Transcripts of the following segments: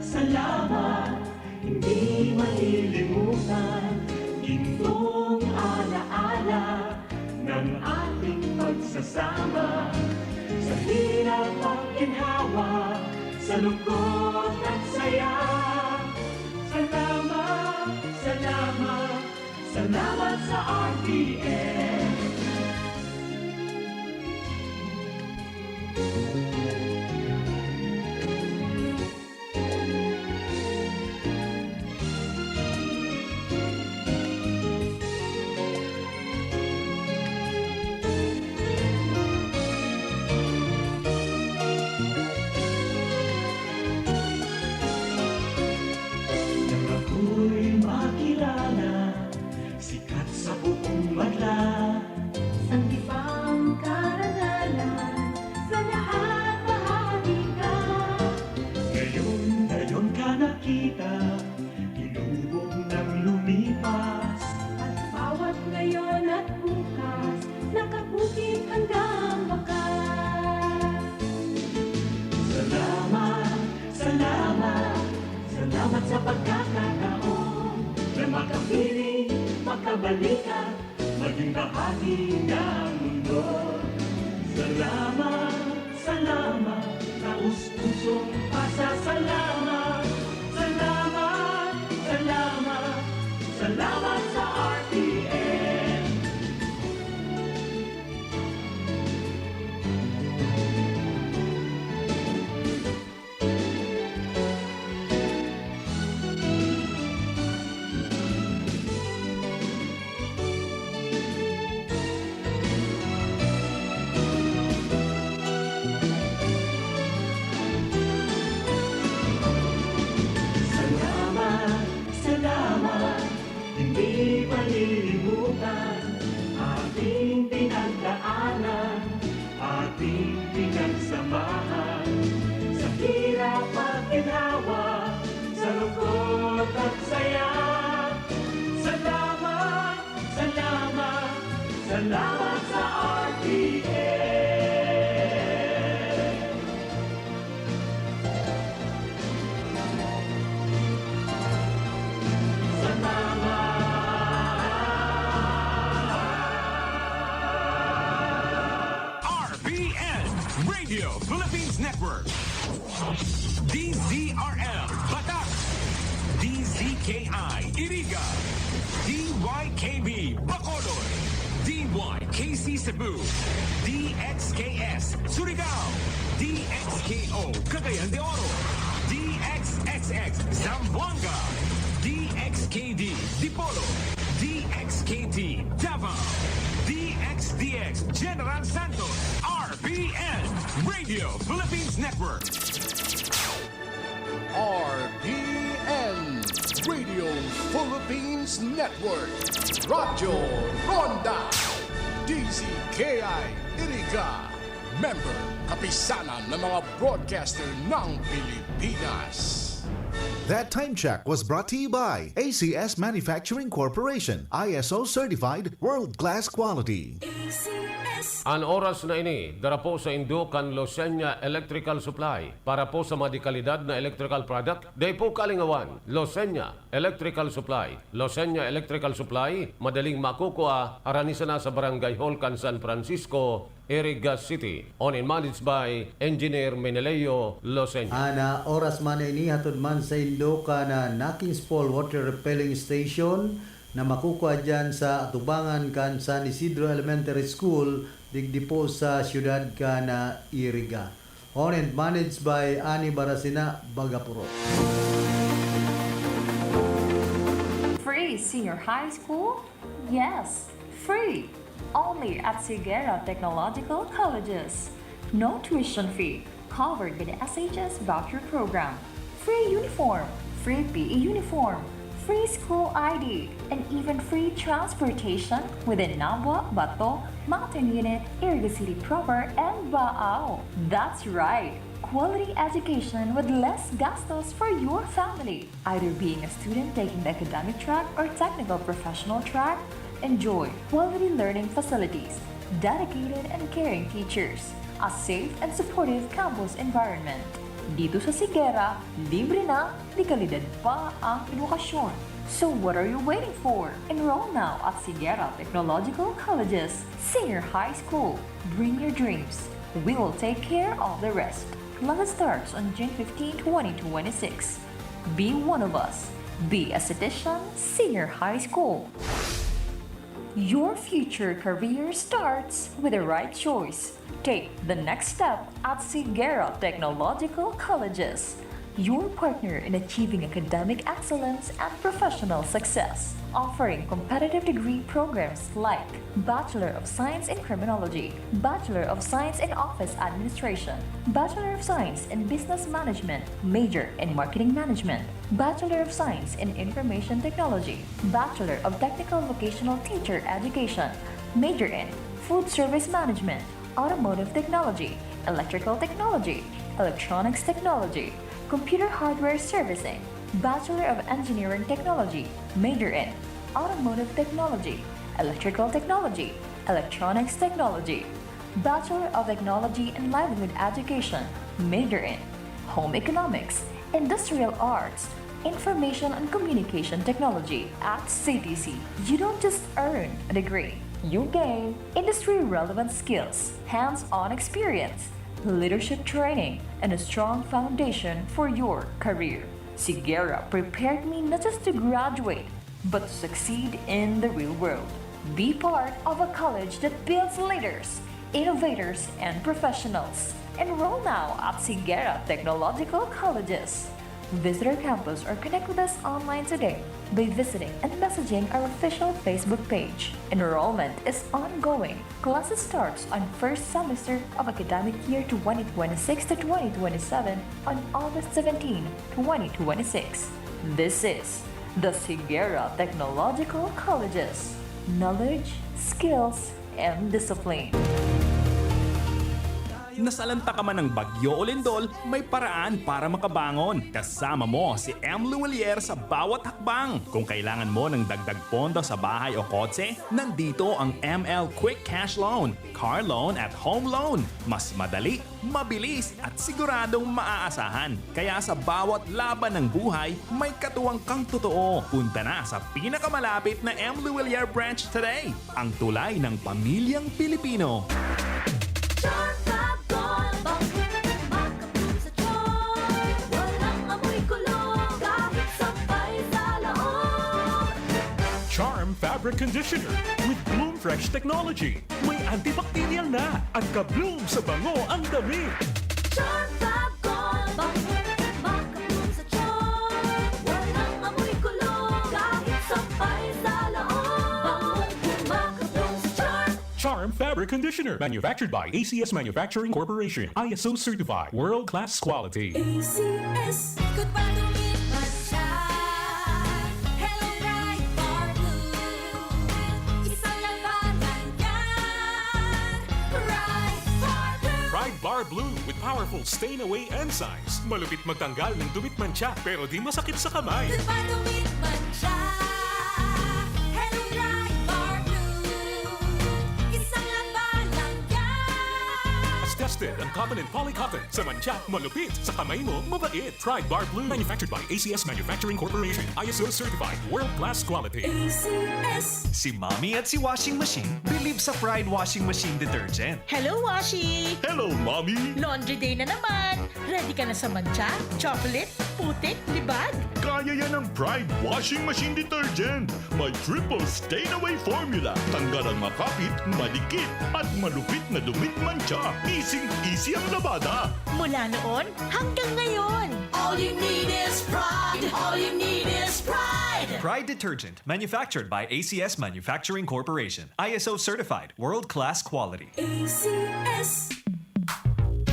salamat, hindi malilimutan. Gintong alaala ng ating pagsasama, sa hirap at ginhawa, sa lungkot at saya. Salamat, salamat, salamat sa RTN. Sikat sa buong madla, sanggipang karangalan, sa lahat bahagi ka. Ngayon ka nakita, inubog ng lumipas. At bawat ngayon at bukas, nakabukit hanggang wakas. Salamat, salamat, salamat sa pagkakataon na makapiling, makabalikan, maging bahagi ng mundo. Salamat, salamat, taus-pusong pasasalamat. Salamat, salamat, salamat sa RTN. Hindi malilimutan ating pinagdaanan, ating pinagsamahan, sa hirap at ginhawa, sa lungkot at saya. Salamat, salamat, salamat sa RTN. Radio Philippines Network, DZRL Batak, DZKI Iriga, DYKB Bacolod, DYKC Cebu, DXKS Surigao, DXKO Cagayan de Oro, DXXX Zamboanga, DXKD Dipolo, DXKT Davao, DXDX General Santos, RPN Radio Philippines Network. RPN Radio Philippines Network. Radyo Ronda. DZKI Iriga. Member kapisanan ng mga broadcaster ng Pilipinas. That time check was brought to you by ACS Manufacturing Corporation, ISO certified world-class quality. Ang oras na ini, darapo sa Indukan Losenya Electrical Supply para po sa madikalidad na electrical product, day po kalingawan, Losenya Electrical Supply. Losenya Electrical Supply, madaling makukuha, aranisa na sa Barangay Hall, San Francisco, Iriga City. On and managed by Engineer Meneleo Losenya. Ana oras man ini hatod man sa Indukan na Nakings Fall Water Repelling Station na makukuha dyan sa Atubangan kan San Isidro Elementary School digdi po sa siyudad ka na Iriga. Owned and managed by Ani Barasina Bagapuro. Free senior high school? Yes, free. Only at Sigera Technological Colleges. No tuition fee. Covered by the SHS voucher program. Free uniform. Free PE uniform. Free school ID, and even free transportation within Nabwa, Bato, Mountain Unit, Iriga City proper, and Baao. That's right! Quality education with less gastos for your family. Either being a student taking the academic track or technical professional track, enjoy quality learning facilities, dedicated and caring teachers, a safe and supportive campus environment. Dito sa Sigera, libre na, di kalidad pa ang edukasyon. So what are you waiting for? Enroll now at Sigera Technological College's Senior High School. Bring your dreams. We will take care of the rest. Class starts on June 15, 2026. Be one of us. Be a citizen Senior High School. Your future career starts with the right choice. Take the next step at Sigera Technological Colleges, your partner in achieving academic excellence and professional success, offering competitive degree programs like Bachelor of Science in Criminology, Bachelor of Science in Office Administration, Bachelor of Science in Business Management, major in Marketing Management, Bachelor of Science in Information Technology, Bachelor of Technical Vocational Teacher Education, major in Food Service Management, Automotive Technology, Electrical Technology, Electronics Technology, Computer Hardware Servicing, Bachelor of Engineering Technology, major in Automotive Technology, Electrical Technology, Electronics Technology, Bachelor of Technology and Livelihood Education, major in Home Economics, Industrial Arts, Information and Communication Technology at CTC. You don't just earn a degree, you gain industry-relevant skills, hands-on experience, leadership training, and a strong foundation for your career. Sigera prepared me not just to graduate, but to succeed in the real world. Be part of a college that builds leaders, innovators, and professionals. Enroll now at Sigera Technological Colleges. Visit our campus or connect with us online today by visiting and messaging our official Facebook page. Enrollment is ongoing. Classes starts on first semester of academic year 2026 to 2027 on August 17, 2026. This is the Sigera Technological Colleges. Knowledge, skills, and discipline. Nasalanta ka man ng bagyo o lindol, may paraan para makabangon. Kasama mo si M. Luwalier sa bawat hakbang. Kung kailangan mo ng dagdag pondo sa bahay o kotse, nandito ang ML Quick Cash Loan, Car Loan at Home Loan. Mas madali, mabilis at siguradong maaasahan. Kaya sa bawat laban ng buhay, may katuwang kang totoo. Punta na sa pinakamalapit na M. Luwalier branch today. Ang tulay ng pamilyang Pilipino. Charm Fabric Conditioner with Bloom Fresh Technology. May antibacterial na at ka-bloom sa bango ang damit. Charm Fab Gold, makabloom sa charm. Walang amoy kulong, kahit sabay sa loob. Makabloom sa charm. Charm Fabric Conditioner. Manufactured by ACS Manufacturing Corporation. ISO certified. World-class quality. ACS, good pa dumit pa siya. Hello, bright bar blue. Isang labanan yan. Bright bar blue. Pride Bar Blue with powerful stain-away enzymes. Malupit magtanggal ng dumit mancha pero di masakit sa kamay. Good pa dumit pa siya. Hello, bright bar blue. Isang labanan yan. As tested ang cotton and polycotton. Sa mancha, malupit. Sa kamay mo, mabait. Pride Bar Blue. Manufactured by ACS Manufacturing Corporation. ISO certified. World-class quality. ACS. Si Mommy at si Washing Machine believe sa Pride Washing Machine Detergent. Hello, Washi! Hello, Mommy! Laundry day na naman! Ready ka na sa mancha, chocolate, putik, libag? Kaya yan ang Pride Washing Machine Detergent. May triple stain-away formula. Tanggal ang makapit, madikit, at malupit na dumit mancha. Easy ang labada. Mula noon hanggang ngayon! All you need is pride. All you need is pride. Pride Detergent, manufactured by ACS Manufacturing Corporation. ISO certified, world-class quality. ACS.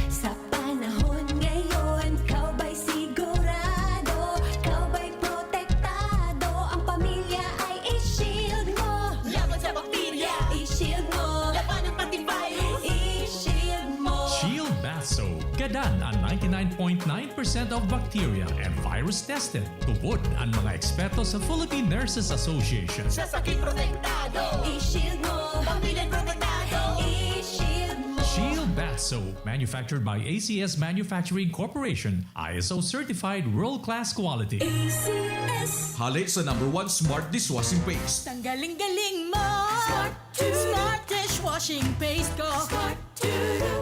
Sa panahon ngayon, kau ba'y sigurado? Kau ba'y protektado? Ang pamilya ay i-shield mo. Laban sa bakterya, i-shield mo. Laban ng pati virus, i-shield mo. Shield Bath Soap. Gadan ang 99.9% of bacteria and virus tested. Tubod ang mga eksperto sa Philippine Nurses Association. Sa sakit protektado, i-shield mo. Pamilya protektado, i-shield mo. Shield Bath Soap, manufactured by ACS Manufacturing Corporation, ISO certified world-class quality. ACS. Hali sa #1 Smart Dishwashing Paste. Tanggaling-galing mo! Smart dishwashing paste ko!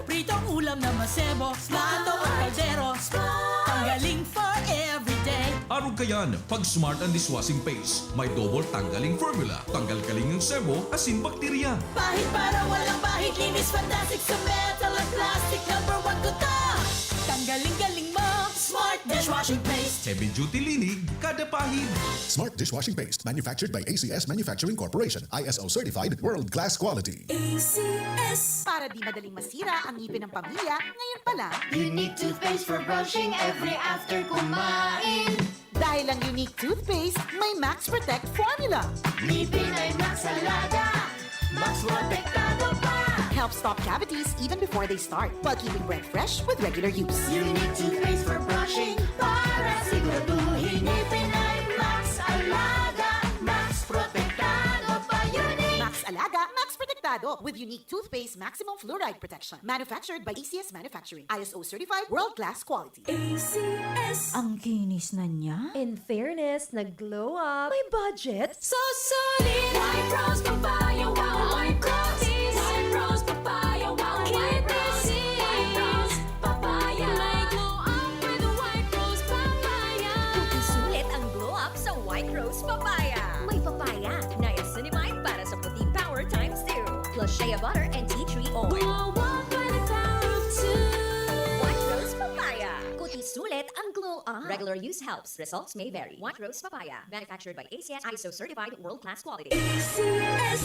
Pritong ulam na masebo, plato at kaldero. Tanggaling for everyday. Arog kayan, pag Smart and Dishwashing Paste, may double tanggaling formula. Tanggal-galing ng sebo, asin bakterya. Bahid para walang bahid, linis fantastic sa metal at plastic. #1 ko to! Tanggaling-galing mo! Smart dishwashing paste. Heavy duty linig, kada pahid. Smart Dishwashing Paste, manufactured by ACS Manufacturing Corporation, ISO certified world-class quality. ACS. Para di madaling masira ang ngipin ng pamilya, ngayon pa lang. Unique toothpaste for brushing every after kumain. Dahil ang unique toothpaste, may Max Protect formula. Ngipin ay Max Alaga. Max Protektado pa. Helps stop cavities even before they start, while keeping breath fresh with regular use. Unique toothpaste for brushing para siguraduhin ngipin ay Max Alaga. Max Protektado pa. Unique. Max Alaga, Max Protectado with unique toothpaste maximum fluoride protection. Manufactured by ACS Manufacturing. ISO certified world-class quality. ACS. Ang kinis na niya. In fairness, nag-glow up. May budget. So solid. White Rose Papaya. Wow. White Rose. White Rose Papaya. Wow. White Rose. White Rose Papaya. May glow up with White Rose Papaya. Sulit ang glow up sa White Rose Papaya. May papaya, niacinamide para sa puti power times 2. Plus shea butter and tea tree oil. Glow up by the power of 2. White Rose Papaya. Kuti sulit ang glow up. Regular use helps. Results may vary. White Rose Papaya. Manufactured by ACS ISO certified world-class quality. ACS.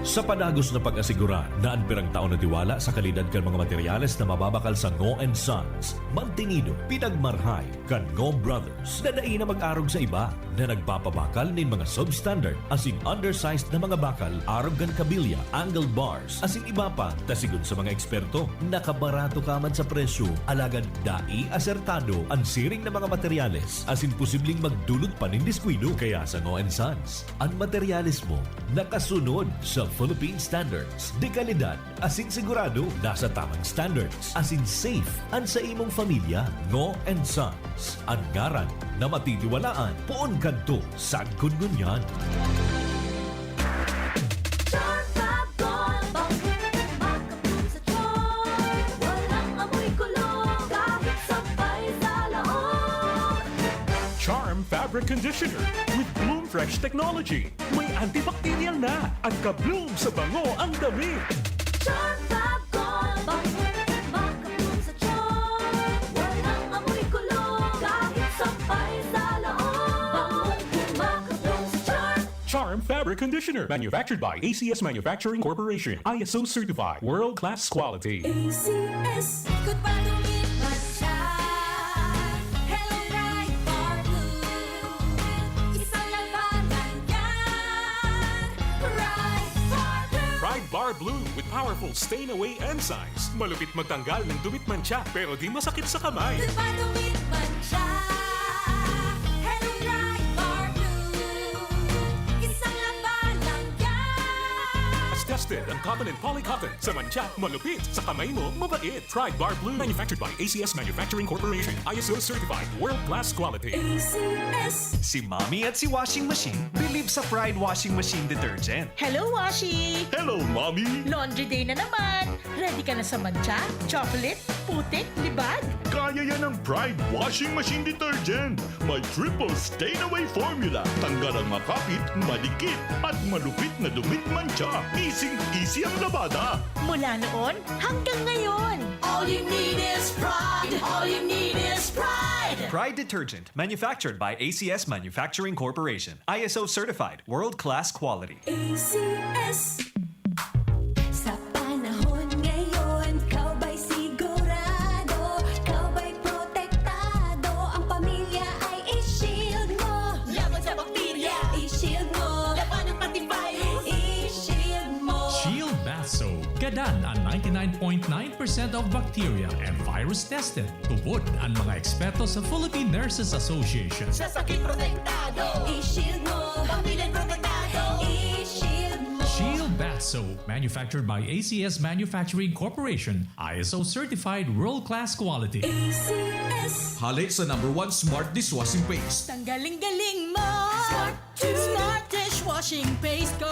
Sa panagos na pag-asigura na ang pirang taon na tiwala sa kalidad kan mga materyales na mababakal sa Ngo & Sons, mantinido, pinagmarhay, kan Ngo Brothers, na na mag-arog sa iba na nagpapabakal nin mga substandard asing undersized na mga bakal, arog kan kabilya, angle bars, asing iba pa, tasigon sa mga eksperto, nakabarato kaman sa presyo, alagad dai asertado ang siring na mga materyales, asing posibleng magdulot pa nin diskwido. Kaya sa Ngo & Sons, ang materyales mo nakasunod sa Philippine standards. De kalidad, asin sigurado, nasa tamang standards. Asin safe, ang sa imong pamilya, Ngo & Sons. Ang ngaran na matitiwalaan, poon kanto, sagkod ngunyan. Charm Fabric Conditioner with Bloom Fresh Technology. May antibacterial na at ka-bloom sa bango ang damit. Charm Fab Gold. Makabloom sa charm. Walang amoy kulong. Kahit sampay sa laon. Makabloom sa charm. Charm Fabric Conditioner. Manufactured by ACS Manufacturing Corporation. ISO certified. World-class quality. ACS. Good pa dumit siya. Hello Bright Bar Blue. Isang labanan yan. Bright Bar Blue. Pride Bar Blue with powerful stain-away enzymes. Malupit magtanggal ng dumit mancha pero di masakit sa kamay. Good pa dumit siya. Hello Bright Bar Blue. Isang labanan yan. As tested ang cotton and polycotton. Sa mancha, malupit. Sa kamay mo, mabait. Pride Bar Blue. Manufactured by ACS Manufacturing Corporation. ISO certified. World-class quality. ACS. Si Mommy at si Washing Machine believe sa Pride Washing Machine Detergent. Hello, Washi! Hello, Mommy! Laundry day na naman. Ready ka na sa mancha, chocolate, putik, libag? Kaya yan ang Pride Washing Machine Detergent. May triple stain-away formula. Tanggal ang makapit, madikit, at malupit na dumit mancha. Easy ang labada. Mula noon hanggang ngayon. All you need is pride. All you need is pride. Pride Detergent, manufactured by ACS Manufacturing Corporation. ISO certified, world-class quality. ACS. Sa panahon ngayon, kau ba'y sigurado? Kau ba'y protektado? Ang pamilya ay i-shield mo. Laban sa bakterya, i-shield mo. Laban ng pati virus, i-shield mo. Shield Bath Soap. Gadan ang 99.9% of bacteria and virus tested. Tubod ang mga eksperto sa Philippine Nurses Association. Sa sakit protektado, i-shield mo. Pamilya protektado, i-shield mo. Shield bath soap, manufactured by ACS Manufacturing Corporation, ISO certified world-class quality. ACS. Hali sa #1 Smart Dishwashing Paste. Tanggaling-galing mo. Smart dishwashing paste ko.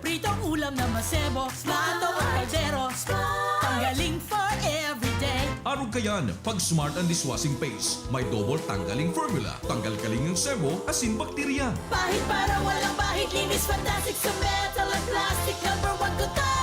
Pritong ulam na masebo. Plato o kaldero. Tanggaling for everyday. Arog kayan, pag Smart and Dishwashing Paste, may double tanggaling formula. Tanggal kaling ng sebo, asin bakterya. Pahit para walang bahid. Linis fantastic sa metal at plastic. #1 ko to.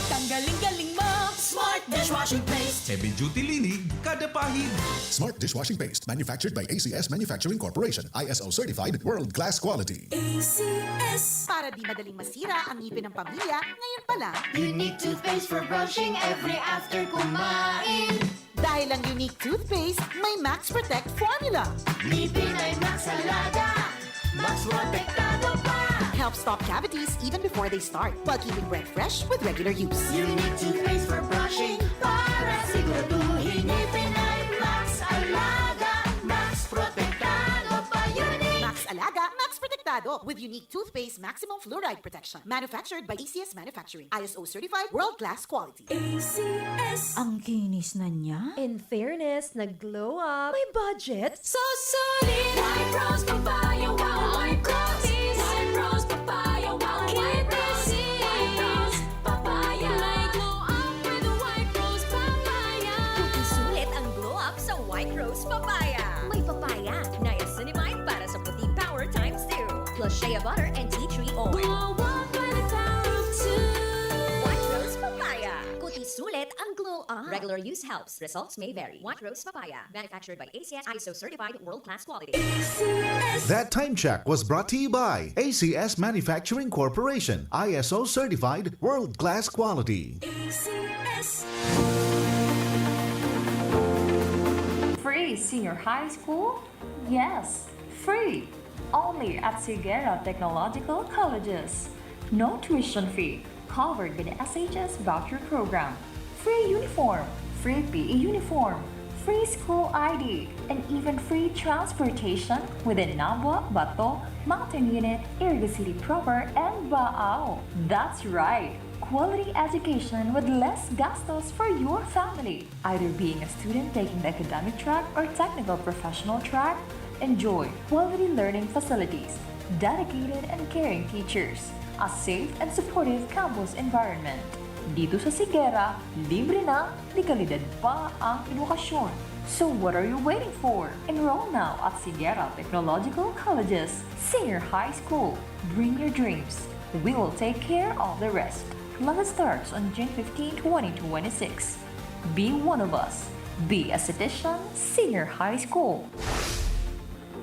Tanggaling-galing mo. Smart dishwashing paste. Heavy duty linig, kada pahid. Smart Dishwashing Paste, manufactured by ACS Manufacturing Corporation, ISO certified, world-class quality. ACS. Para di madaling masira ang ngipin ng pamilya, ngayon pa lang. Unique toothpaste for brushing every after kumain. Dahil ang unique toothpaste, may Max Protect formula. Ngipin ay Max Alaga. Max Protektado pa. Helps stop cavities even before they start, while keeping breath fresh with regular use. Unique toothpaste for brushing para siguraduhin ngipin ay Max Alaga. Max Protektado pa. Unique. Max Alaga, Max Protectado with unique toothpaste maximum fluoride protection. Manufactured by ACS Manufacturing. ISO certified, world-class quality. ACS. Ang kinis na niya. In fairness, nag-glow up. May budget. So solid. White rose papaya, wow, white rose. White rose papaya, wow, white rose. White rose papaya. May glow up with the white rose papaya. Sulit ang glow up sa White Rose Papaya. May papaya, niacinamide para sa puting power times 2. Plus shea butter and tea tree oil. Glow up by the power of 2. White Rose Papaya. Kuti sulit ang glow up. Regular use helps. Results may vary. White Rose Papaya. Manufactured by ACS ISO certified world-class quality. ACS. That time check was brought to you by ACS Manufacturing Corporation, ISO certified, world-class quality. ACS. Free senior high school? Yes, free. Only at Sigera Technological Colleges. No tuition fee. Covered by the SHS voucher program. Free uniform. Free PE uniform. Free school ID. And even free transportation within Nabwa, Bato, Mountain Unit, Iriga City proper, and Baao. That's right. Quality education with less gastos for your family. Either being a student taking the academic track or technical professional track, enjoy quality learning facilities, dedicated and caring teachers, a safe and supportive campus environment. Dito sa Sigera, libre na, di kalidad pa ang edukasyon. So what are you waiting for? Enroll now at Sigera Technological Colleges, Senior High School. Bring your dreams. We will take care of the rest. Class starts on June 15, 2026. Be one of us. Be a citizen, Senior High School.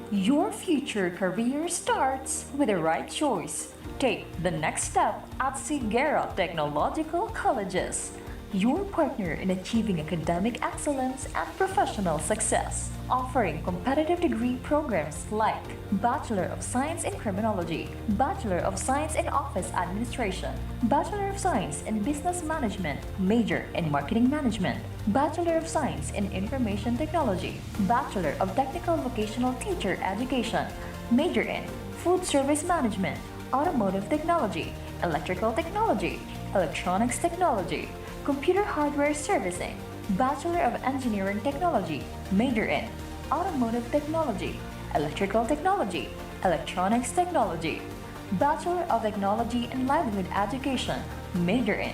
Your future career starts with the right choice. Take the next step at Sigera Technological Colleges, your partner in achieving academic excellence and professional success. Offering competitive degree programs like Bachelor of Science in Criminology, Bachelor of Science in Office Administration, Bachelor of Science in Business Management, Major in Marketing Management, Bachelor of Science in Information Technology, Bachelor of Technical Vocational Teacher Education, Major in Food Service Management, Automotive Technology, Electrical Technology, Electronics Technology, Computer Hardware Servicing, Bachelor of Engineering Technology, Major in Automotive Technology, Electrical Technology, Electronics Technology, Bachelor of Technology and Livelihood Education, Major in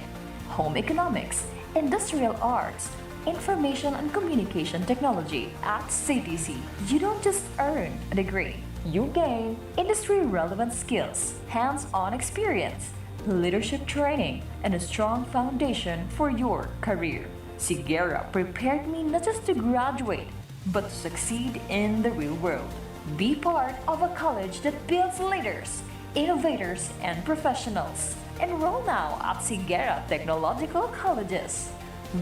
Home Economics, Industrial Arts, Information and Communication Technology at CTC. You don't just earn a degree, you gain industry-relevant skills, hands-on experience, leadership training, and a strong foundation for your career. Sigera prepared me not just to graduate, but to succeed in the real world. Be part of a college that builds leaders, innovators, and professionals. Enroll now at Sigera Technological Colleges.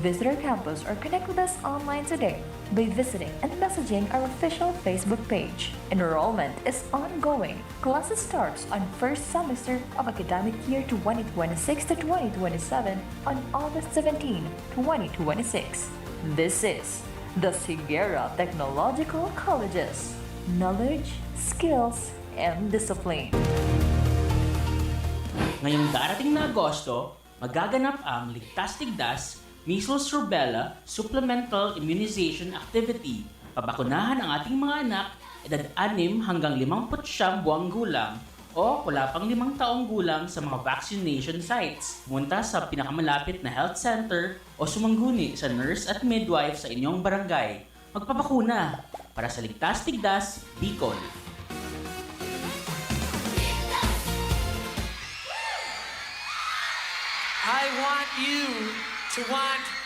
Visit our campus or connect with us online today by visiting and messaging our official Facebook page. Enrollment is ongoing. Classes starts on first semester of academic year 2026 to 2027 on August 17, 2026. This is the Sigera Technological Colleges. Knowledge, skills, and discipline. Ngayong darating na Agosto, magaganap ang Ligtas Tigdas Measles Rubella Supplemental Immunization Activity. Pabakunahan ang ating mga anak edad 6 hanggang 59 buwang gulang o wala pang 5 taong gulang sa mga vaccination sites. Pumunta sa pinakamalapit na health center o sumangguni sa nurse at midwife sa inyong barangay. Magpapakuna para sa Ligtas Tigdas, Bicol. I want you to want